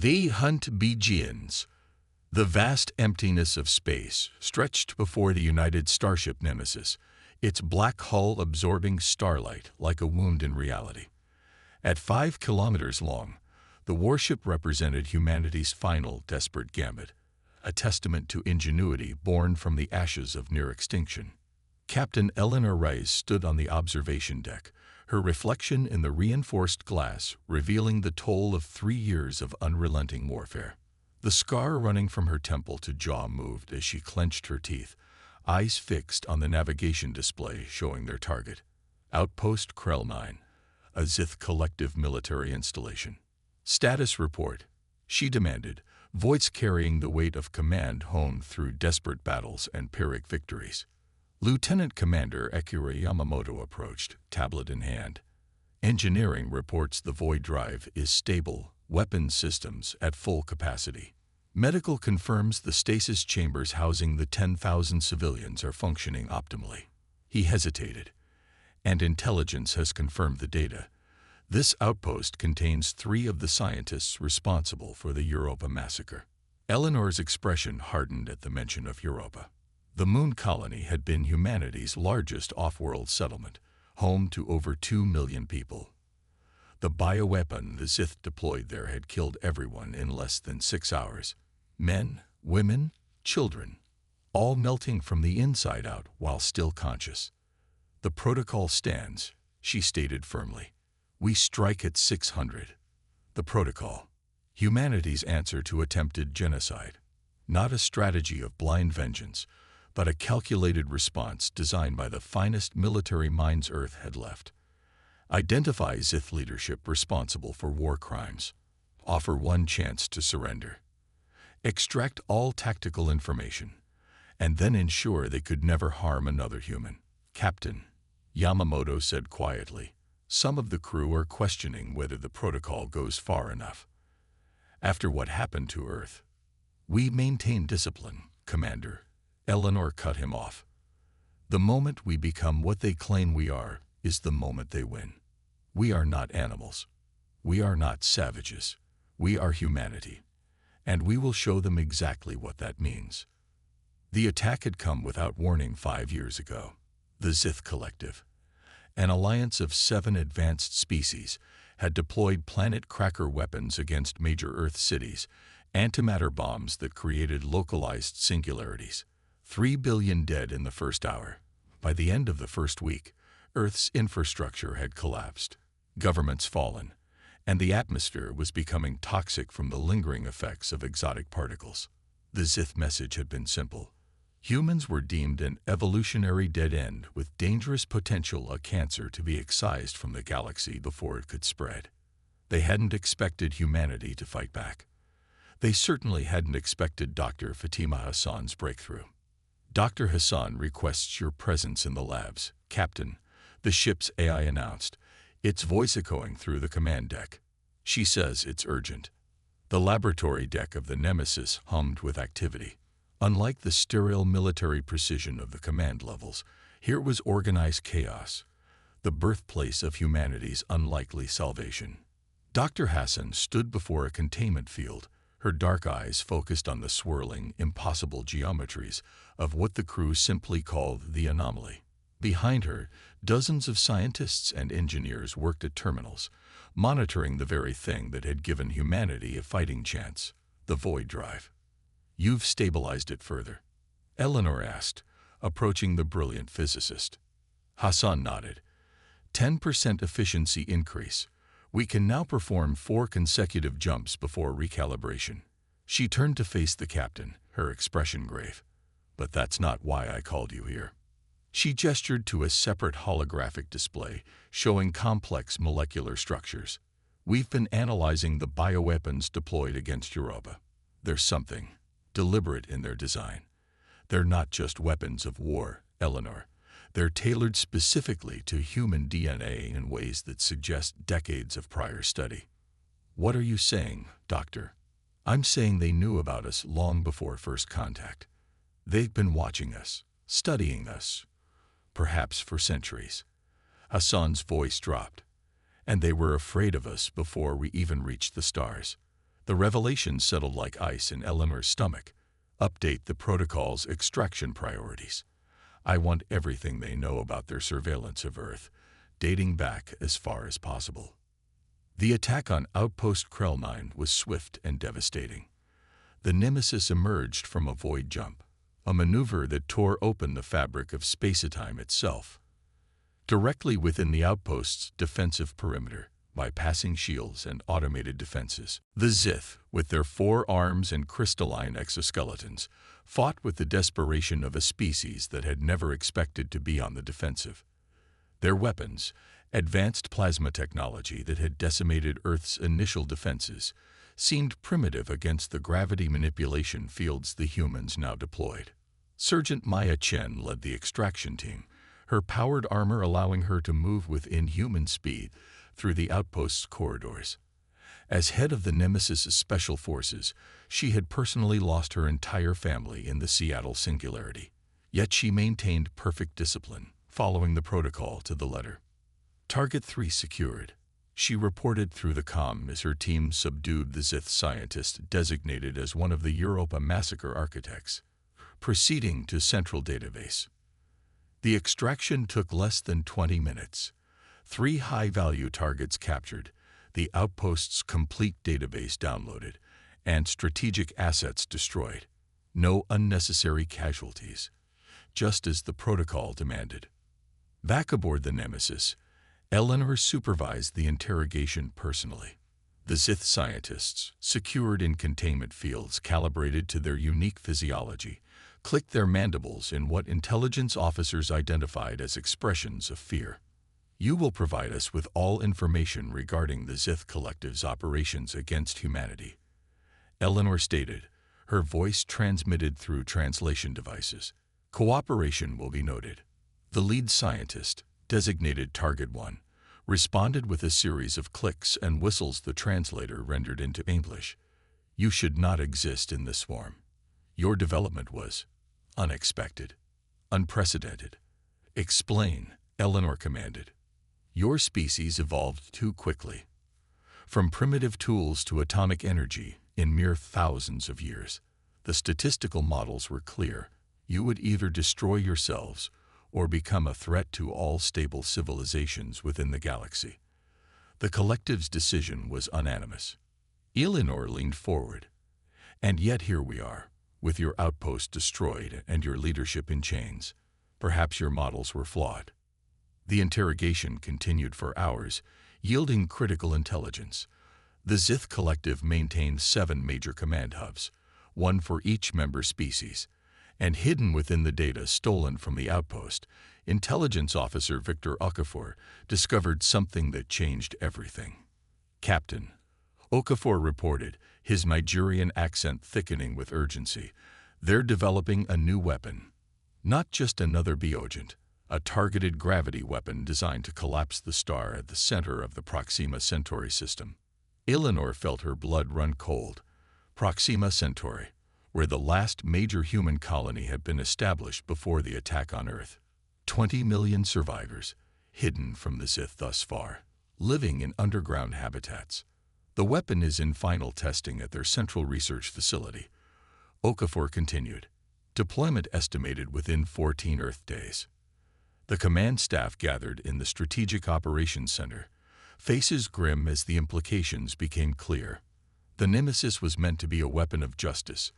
The hunt begins. The vast emptiness of space stretched before the united starship Nemesis, its black hull absorbing starlight like a wound in reality. At 5 kilometers long, the warship represented humanity's final desperate gambit, a testament to ingenuity born from the ashes of near extinction. Captain Eleanor Rice stood on the observation deck, her reflection in the reinforced glass revealing the toll of 3 years of unrelenting warfare. The scar running from her temple to jaw moved as she clenched her teeth, eyes fixed on the navigation display showing their target. Outpost Krell 9, a Zith collective military installation. Status report, she demanded, voice carrying the weight of command honed through desperate battles and Pyrrhic victories. Lieutenant Commander Akira Yamamoto approached, tablet in hand. Engineering reports the void drive is stable, weapons systems at full capacity. Medical confirms the stasis chambers housing the 10,000 civilians are functioning optimally. He hesitated. And intelligence has confirmed the data. This outpost contains 3 of the scientists responsible for the Europa massacre. Eleanor's expression hardened at the mention of Europa. The moon colony had been humanity's largest off-world settlement, home to over 2 million people. The bioweapon the Zith deployed there had killed everyone in less than 6 hours. Men, women, children, all melting from the inside out while still conscious. The protocol stands, she stated firmly. We strike at 600. The protocol. Humanity's answer to attempted genocide. Not a strategy of blind vengeance, but a calculated response designed by the finest military minds Earth had left. Identify Zith leadership responsible for war crimes. Offer one chance to surrender. Extract all tactical information, and then ensure they could never harm another human. Captain, Yamamoto said quietly, some of the crew are questioning whether the protocol goes far enough. After what happened to Earth, we maintain discipline, Commander. Eleanor cut him off. The moment we become what they claim we are is the moment they win. We are not animals. We are not savages. We are humanity. And we will show them exactly what that means. The attack had come without warning 5 years ago. The Zith Collective, an alliance of 7 advanced species, had deployed planet cracker weapons against major Earth cities, antimatter bombs that created localized singularities. 3 billion dead in the first hour. By the end of the first week, Earth's infrastructure had collapsed, governments fallen, and the atmosphere was becoming toxic from the lingering effects of exotic particles. The Zith message had been simple. Humans were deemed an evolutionary dead end with dangerous potential, a cancer to be excised from the galaxy before it could spread. They hadn't expected humanity to fight back. They certainly hadn't expected Dr. Fatima Hassan's breakthrough. Dr. Hassan requests your presence in the labs, Captain, the ship's AI announced, its voice echoing through the command deck. She says it's urgent. The laboratory deck of the Nemesis hummed with activity. Unlike the sterile military precision of the command levels, here was organized chaos, the birthplace of humanity's unlikely salvation. Dr. Hassan stood before a containment field, her dark eyes focused on the swirling, impossible geometries of what the crew simply called the anomaly. Behind her, dozens of scientists and engineers worked at terminals, monitoring the very thing that had given humanity a fighting chance, the void drive. You've stabilized it further? Eleanor asked, approaching the brilliant physicist. Hassan nodded. 10% efficiency increase. We can now perform 4 consecutive jumps before recalibration. She turned to face the captain, her expression grave. But that's not why I called you here. She gestured to a separate holographic display showing complex molecular structures. We've been analyzing the bioweapons deployed against Europa. There's something deliberate in their design. They're not just weapons of war, Eleanor. They're tailored specifically to human DNA in ways that suggest decades of prior study. What are you saying, Doctor? I'm saying they knew about us long before first contact. They've been watching us, studying us, perhaps for centuries. Hassan's voice dropped. And they were afraid of us before we even reached the stars. The revelation settled like ice in Eleanor's stomach. Update the protocol's extraction priorities. I want everything they know about their surveillance of Earth, dating back as far as possible. The attack on Outpost Krell 9 was swift and devastating. The Nemesis emerged from a void jump, a maneuver that tore open the fabric of space-time itself. Directly within the outpost's defensive perimeter, bypassing shields and automated defenses, the Zith, with their 4 arms and crystalline exoskeletons, fought with the desperation of a species that had never expected to be on the defensive. Their weapons, advanced plasma technology that had decimated Earth's initial defenses, seemed primitive against the gravity manipulation fields the humans now deployed. Sergeant Maya Chen led the extraction team, her powered armor allowing her to move with inhuman speed through the outpost's corridors. As head of the Nemesis's special forces, she had personally lost her entire family in the Seattle Singularity. Yet she maintained perfect discipline, following the protocol to the letter. Target 3 secured, she reported through the comm as her team subdued the Zith scientist designated as one of the Europa massacre architects. Proceeding to central database. The extraction took less than 20 minutes. 3 high-value targets captured, the outpost's complete database downloaded, and strategic assets destroyed. No unnecessary casualties, just as the protocol demanded. Back aboard the Nemesis, Eleanor supervised the interrogation personally. The Zith scientists, secured in containment fields calibrated to their unique physiology, clicked their mandibles in what intelligence officers identified as expressions of fear. You will provide us with all information regarding the Zith Collective's operations against humanity, Eleanor stated, her voice transmitted through translation devices. Cooperation will be noted. The lead scientist, designated Target 1, responded with a series of clicks and whistles the translator rendered into English. You should not exist in this form. Your development was unexpected, unprecedented. Explain, Eleanor commanded. Your species evolved too quickly. From primitive tools to atomic energy in mere thousands of years, the statistical models were clear. You would either destroy yourselves or become a threat to all stable civilizations within the galaxy. The collective's decision was unanimous. Eleanor leaned forward. And yet here we are, with your outpost destroyed and your leadership in chains. Perhaps your models were flawed. The interrogation continued for hours, yielding critical intelligence. The Zith Collective maintained 7 major command hubs, 1 for each member species, and hidden within the data stolen from the outpost, Intelligence Officer Victor Okafor discovered something that changed everything. Captain, Okafor reported, his Nigerian accent thickening with urgency, they're developing a new weapon. Not just another Bioagent, a targeted gravity weapon designed to collapse the star at the center of the Proxima Centauri system. Eleanor felt her blood run cold. Proxima Centauri, where the last major human colony had been established before the attack on Earth. 20 million survivors, hidden from the Zith thus far, living in underground habitats. The weapon is in final testing at their central research facility. Okafor continued. Deployment estimated within 14 Earth days. The command staff gathered in the Strategic Operations Center, faces grim as the implications became clear. The Nemesis was meant to be a weapon of justice,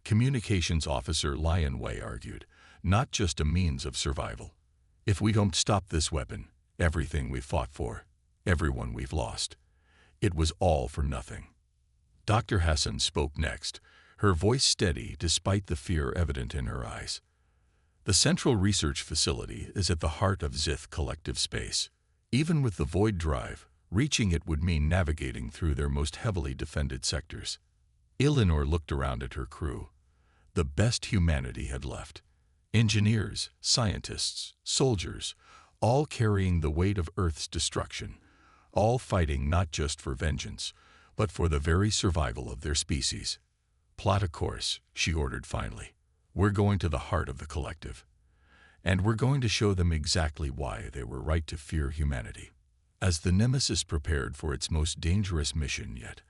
Communications Officer Lion Wei argued, not just a means of survival. If we don't stop this weapon, everything we've fought for, everyone we've lost, it was all for nothing. Dr. Hassan spoke next, her voice steady despite the fear evident in her eyes. The Central Research Facility is at the heart of Zith collective space. Even with the Void Drive, reaching it would mean navigating through their most heavily defended sectors. Eleanor looked around at her crew. The best humanity had left. Engineers, scientists, soldiers, all carrying the weight of Earth's destruction, all fighting not just for vengeance, but for the very survival of their species. Plot a course, she ordered finally. We're going to the heart of the collective. And we're going to show them exactly why they were right to fear humanity. As the Nemesis prepared for its most dangerous mission yet,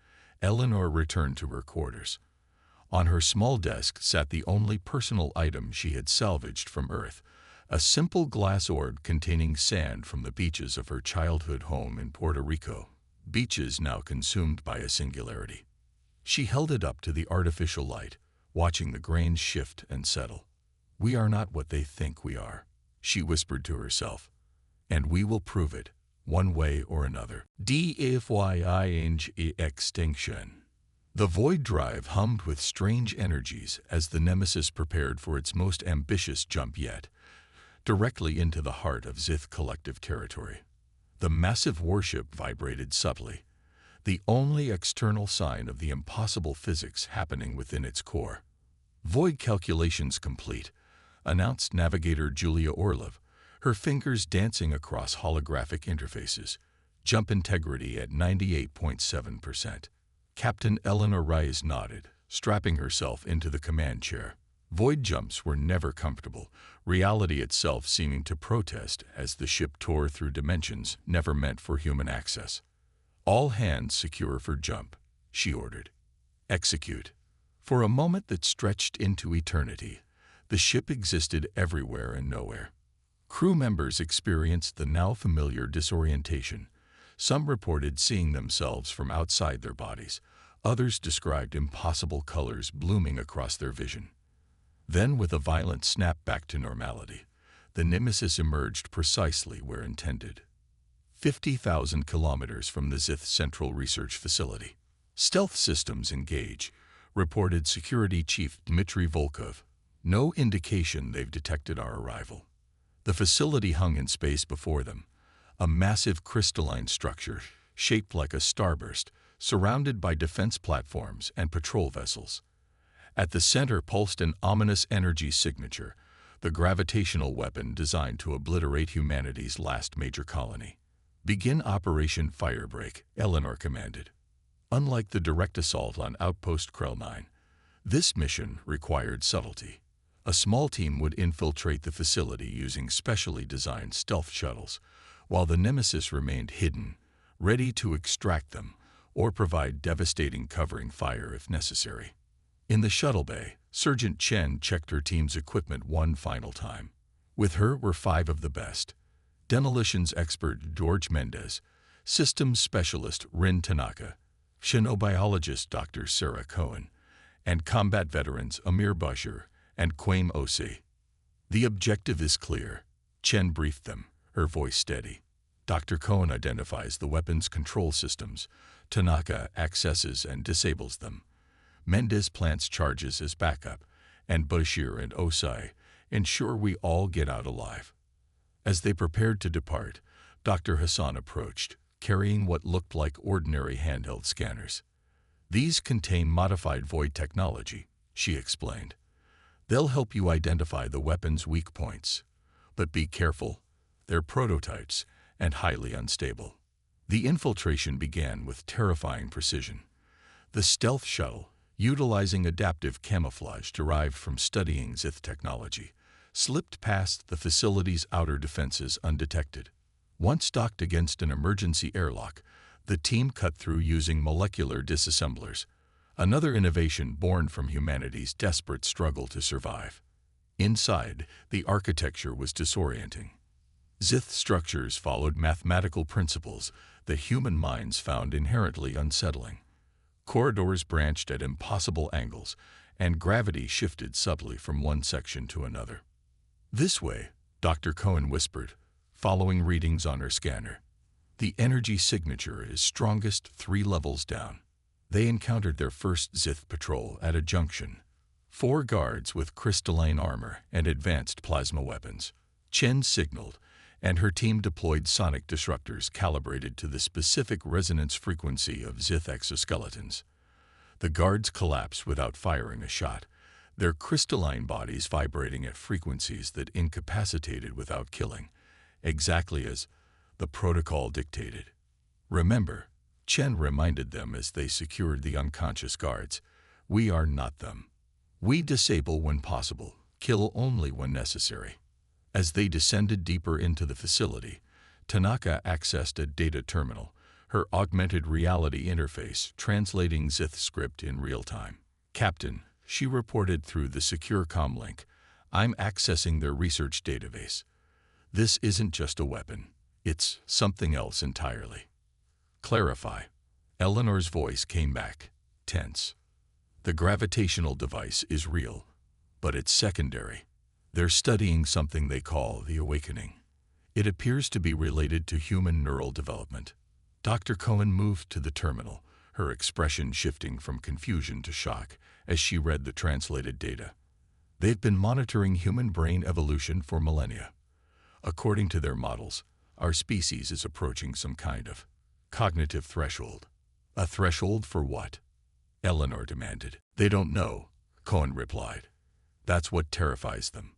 Eleanor returned to her quarters. On her small desk sat the only personal item she had salvaged from Earth, a simple glass orb containing sand from the beaches of her childhood home in Puerto Rico, beaches now consumed by a singularity. She held it up to the artificial light, watching the grains shift and settle. "We are not what they think we are," she whispered to herself, "and we will prove it, one way or another." DFYING extinction. The void drive hummed with strange energies as the Nemesis prepared for its most ambitious jump yet, directly into the heart of Zith collective territory. The massive warship vibrated subtly, the only external sign of the impossible physics happening within its core. "Void calculations complete," announced navigator Julia Orlov, her fingers dancing across holographic interfaces. "Jump integrity at 98.7%. Captain Eleanor Rice nodded, strapping herself into the command chair. Void jumps were never comfortable, reality itself seeming to protest as the ship tore through dimensions never meant for human access. "All hands secure for jump," she ordered. "Execute." For a moment that stretched into eternity, the ship existed everywhere and nowhere. Crew members experienced the now familiar disorientation. Some reported seeing themselves from outside their bodies. Others described impossible colors blooming across their vision. Then, with a violent snap back to normality, the Nemesis emerged precisely where intended. 50,000 kilometers from the Zith Central Research Facility. "Stealth systems engage," reported Security Chief Dmitry Volkov. "No indication they've detected our arrival." The facility hung in space before them, a massive crystalline structure shaped like a starburst, surrounded by defense platforms and patrol vessels. At the center pulsed an ominous energy signature, the gravitational weapon designed to obliterate humanity's last major colony. "Begin Operation Firebreak," Eleanor commanded. Unlike the direct assault on Outpost Krell 9, this mission required subtlety. A small team would infiltrate the facility using specially designed stealth shuttles, while the Nemesis remained hidden, ready to extract them or provide devastating covering fire if necessary. In the shuttle bay, Sergeant Chen checked her team's equipment one final time. With her were 5 of the best: demolitions expert George Mendez, systems specialist Rin Tanaka, xenobiologist Dr. Sarah Cohen, and combat veterans Amir Bashir and Quaim Osi. "The objective is clear," Chen briefed them, her voice steady. "Dr. Cohen identifies the weapons control systems. Tanaka accesses and disables them. Mendez plants charges as backup, and Bashir and Osai ensure we all get out alive." As they prepared to depart, Dr. Hassan approached, carrying what looked like ordinary handheld scanners. "These contain modified void technology," she explained. "They'll help you identify the weapon's weak points. But be careful, they're prototypes and highly unstable." The infiltration began with terrifying precision. The stealth shuttle, utilizing adaptive camouflage derived from studying Zith technology, slipped past the facility's outer defenses undetected. Once docked against an emergency airlock, the team cut through using molecular disassemblers, another innovation born from humanity's desperate struggle to survive. Inside, the architecture was disorienting. Zith structures followed mathematical principles that human minds found inherently unsettling. Corridors branched at impossible angles, and gravity shifted subtly from one section to another. "This way," Dr. Cohen whispered, following readings on her scanner. "The energy signature is strongest 3 levels down." They encountered their first Zith patrol at a junction. 4 guards with crystalline armor and advanced plasma weapons. Chen signaled, and her team deployed sonic disruptors calibrated to the specific resonance frequency of Zith exoskeletons. The guards collapsed without firing a shot, their crystalline bodies vibrating at frequencies that incapacitated without killing, exactly as the protocol dictated. "Remember," Chen reminded them as they secured the unconscious guards, "we are not them. We disable when possible, kill only when necessary." As they descended deeper into the facility, Tanaka accessed a data terminal, her augmented reality interface translating Zith script in real time. "Captain," she reported through the secure comlink, "I'm accessing their research database. This isn't just a weapon. It's something else entirely." "Clarify." Eleanor's voice came back, tense. "The gravitational device is real, but it's secondary. They're studying something they call the awakening. It appears to be related to human neural development." Dr. Cohen moved to the terminal, her expression shifting from confusion to shock as she read the translated data. "They've been monitoring human brain evolution for millennia. According to their models, our species is approaching some kind of cognitive threshold." "A threshold for what?" Eleanor demanded. "They don't know," Cohen replied. "That's what terrifies them.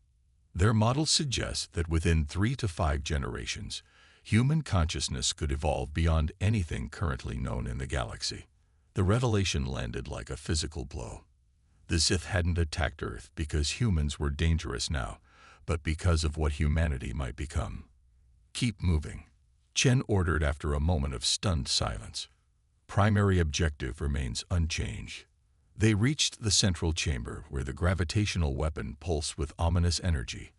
Their models suggest that within 3 to 5 generations, human consciousness could evolve beyond anything currently known in the galaxy." The revelation landed like a physical blow. The Sith hadn't attacked Earth because humans were dangerous now, but because of what humanity might become. "Keep moving," Chen ordered after a moment of stunned silence. "Primary objective remains unchanged." They reached the central chamber where the gravitational weapon pulsed with ominous energy.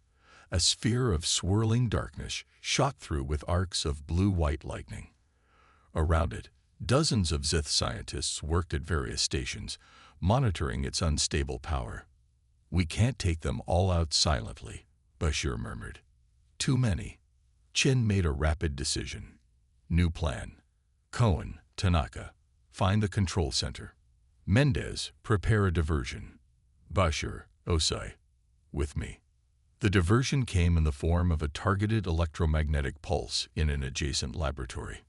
A sphere of swirling darkness shot through with arcs of blue-white lightning. Around it, dozens of Zith scientists worked at various stations, monitoring its unstable power. "We can't take them all out silently," Bashir murmured. "Too many." Chin made a rapid decision. "New plan. Cohen, Tanaka, find the control center. Mendez, prepare a diversion. Bashir, Osai, with me." The diversion came in the form of a targeted electromagnetic pulse in an adjacent laboratory.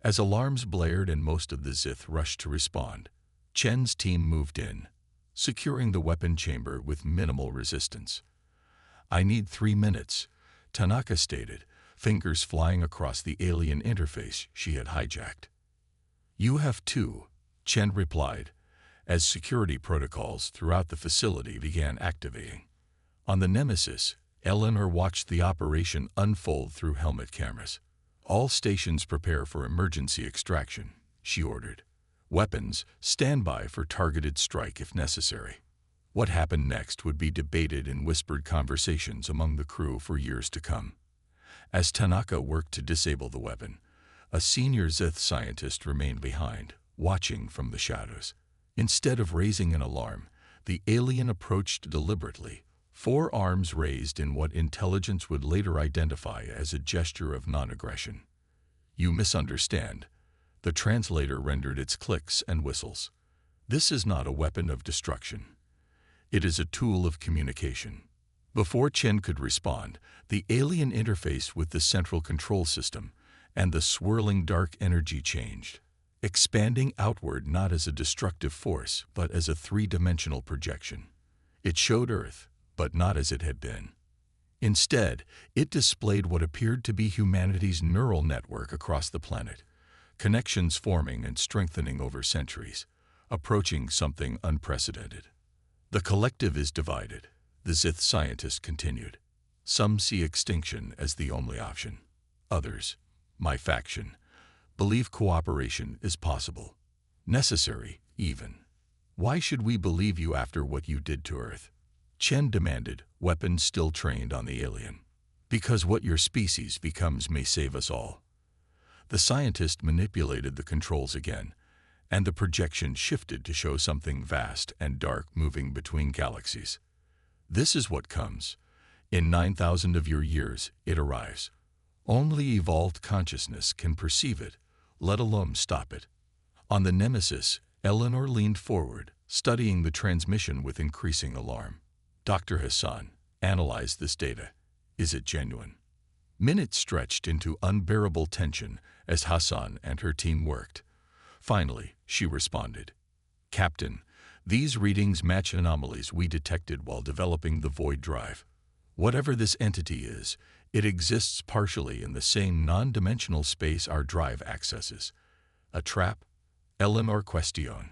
As alarms blared and most of the Zith rushed to respond, Chen's team moved in, securing the weapon chamber with minimal resistance. "I need 3 minutes," Tanaka stated, fingers flying across the alien interface she had hijacked. "You have 2, Chen replied, as security protocols throughout the facility began activating. On the Nemesis, Eleanor watched the operation unfold through helmet cameras. "All stations prepare for emergency extraction," she ordered. "Weapons, stand by for targeted strike if necessary." What happened next would be debated in whispered conversations among the crew for years to come. As Tanaka worked to disable the weapon, a senior Zith scientist remained behind, watching from the shadows. Instead of raising an alarm, the alien approached deliberately, 4 arms raised in what intelligence would later identify as a gesture of non-aggression. "You misunderstand." The translator rendered its clicks and whistles. "This is not a weapon of destruction. It is a tool of communication." Before Chen could respond, the alien interface with the central control system and the swirling dark energy changed, expanding outward not as a destructive force, but as a 3-dimensional projection. It showed Earth, but not as it had been. Instead, it displayed what appeared to be humanity's neural network across the planet, connections forming and strengthening over centuries, approaching something unprecedented. "The collective is divided," the Zith scientist continued. "Some see extinction as the only option. Others, my faction, believe cooperation is possible, necessary even." "Why should we believe you after what you did to Earth?" Chen demanded, weapons still trained on the alien. "Because what your species becomes may save us all." The scientist manipulated the controls again, and the projection shifted to show something vast and dark moving between galaxies. "This is what comes. In 9,000 of your years, it arrives. Only evolved consciousness can perceive it, let alone stop it." On the Nemesis, Eleanor leaned forward, studying the transmission with increasing alarm. "Dr. Hassan, analyze this data. Is it genuine?" Minutes stretched into unbearable tension as Hassan and her team worked. Finally, she responded. "Captain, these readings match anomalies we detected while developing the Void Drive. Whatever this entity is, it exists partially in the same non-dimensional space our drive accesses. A trap? Eleanor question.